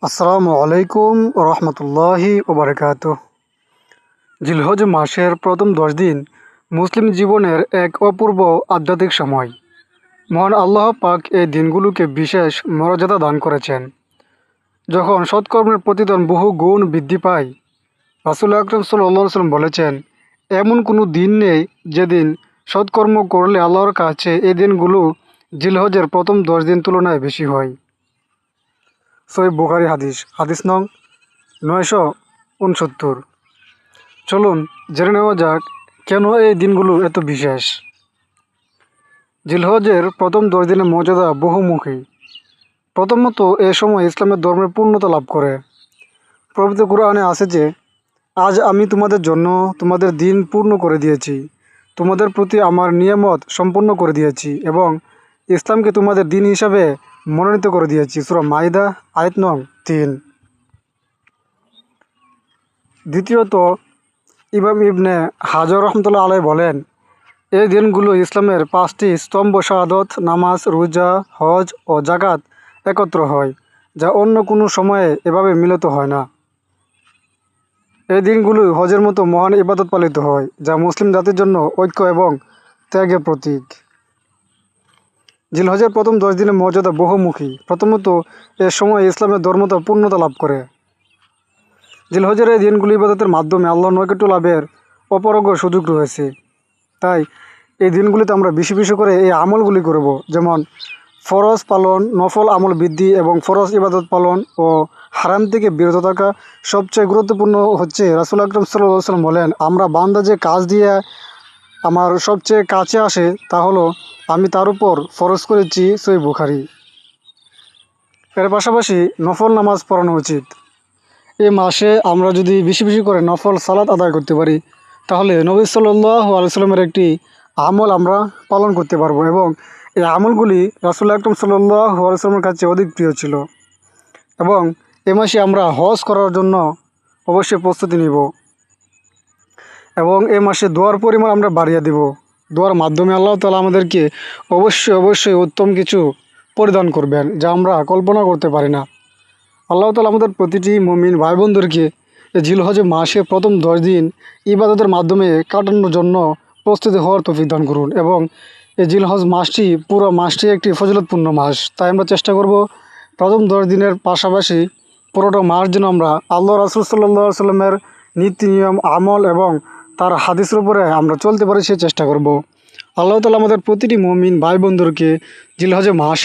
আসসালামু আলাইকুম রহমতুল্লাহি ওবারাকাতুহ। জিলহজ মাসের প্রথম 10 দিন মুসলিম জীবনের এক অপূর্ব আধ্যাত্মিক সময়। মহান আল্লাহ পাক এই দিনগুলোকে বিশেষ মর্যাদা দান করেছেন। যখন সৎকর্মের প্রতিদান বহু গুণ বৃদ্ধি পায়, রাসূল আকরাম সাল্লাল্লাহু আলাইহি ওয়াসাল্লাম বলেছেন, এমন কোনো দিন নেই যেদিন সৎকর্ম করলে আল্লাহর কাছে এই দিনগুলো জিলহজের প্রথম 10 দিন তুলনায় বেশি হয়। সহিহ বুখারী হাদিস নং 969। চলুন জেনে নেওয়া যাক কেন এই দিনগুলো এত বিশেষ। জিলহজের প্রথম 10 দিনের মর্যাদা বহুমুখী। প্রথমত, এ সময় ইসলামের ধর্মের পূর্ণতা লাভ করে। পবিত্র কুরআনে আছে যে, আজ আমি তোমাদের জন্য তোমাদের দিন পূর্ণ করে দিয়েছি, তোমাদের প্রতি আমার নিয়ামত সম্পূর্ণ করে দিয়েছি এবং ইসলামকে তোমাদের দিন হিসাবে মনোনীত করে দিয়েছি। সূরা মাইদা আয়াত নং 3। দ্বিতীয়ত, ইমাম ইবনে হাজার রহমতুল্লাহ আলাইহি বলেন, এই দিনগুলো ইসলামের 5টি স্তম্ভ শাহাদত, নামাজ, রোজা, হজ ও জাকাত একত্র হয়, যা অন্য কোনো সময়ে এভাবে মিলিত হয় না। এই দিনগুলো হজের মতো মহান ইবাদত পালিত হয়, যা মুসলিম জাতির জন্য ঐক্য এবং ত্যাগের প্রতীক। জিলহজের প্রথম 10 দিনের মর্যাদা বহুমুখী। প্রথমত, এ সময় ইসলামের ধর্মতা পূর্ণতা লাভ করে। জিলহজের এই দিনগুলো ইবাদতের মাধ্যমে আল্লাহর নৈকট্য লাভের অপরগ সুযোগ রয়েছে। তাই এই দিনগুলিতে আমরা বেশি বেশি করে এই আমলগুলি করব, যেমন ফরজ পালন, নফল আমল বৃদ্ধি এবং ফরজ ইবাদত পালন ও হারাম থেকে বিরত থাকা। সবচেয়ে গুরুত্বপূর্ণ হচ্ছে, রাসূল আকরাম সাল্লাল্লাহু আলাইহি ওয়াসাল্লাম বলেন, আমরা বান্দা যে কাজ দিয়ে আমার সবচেয়ে কাছে আসে তা হলো আমি তার উপর ফরজ করেছি। সহিহ বুখারী। এর পাশাপাশি নফল নামাজ পড়ানো উচিত। এই মাসে আমরা যদি বেশি বেশি করে নফল সালাত আদায় করতে পারি, তাহলে নবী সাল্লাল্লাহু আলাইহি ওয়াসাল্লামের একটি আমল আমরা পালন করতে পারবো এবং এই আমলগুলি রাসূল আকরাম সাল্লাল্লাহু আলাইহি ওয়াসাল্লামের কাছে অধিক প্রিয় ছিল। এবং এ মাসে আমরা হজ করার জন্য অবশ্যই প্রস্তুতি নিব এবং এ মাসে দোয়ার পরিমাণ আমরা বাড়িয়ে দেব। দোয়ার মাধ্যমে আল্লাহ তাআলা আমাদেরকে অবশ্যই উত্তম কিছু পরিদান করবেন, যা আমরা কল্পনা করতে পারি না। আল্লাহ তাআলা আমাদের প্রতিটি মুমিন ভাই বোনদেরকে এই জিলহজ মাসে প্রথম 10 দিন ইবাদতের মাধ্যমে কাটানোর জন্য প্রস্তুতি হওয়ার তৌফিক দান করুন এবং এই জিলহজ মাসটি পুরো মাসটি একটি ফজিলতপূর্ণ মাস। তাই আমরা চেষ্টা করব প্রথম 10 দিনের পাশাপাশি পুরোটা মাস যেন আমরা আল্লাহ রাসূল সাল্লাল্লাহু আলাইহি ওয়াসাল্লামের নীতি নিয়ম আমল এবং তার হাদিসের উপরে আমরা চলতে পারি সে চেষ্টা করব। আল্লাহ তাআলা আমাদের প্রতিটি মুমিন ভাই বোনদেরকে জিলহজ মাসে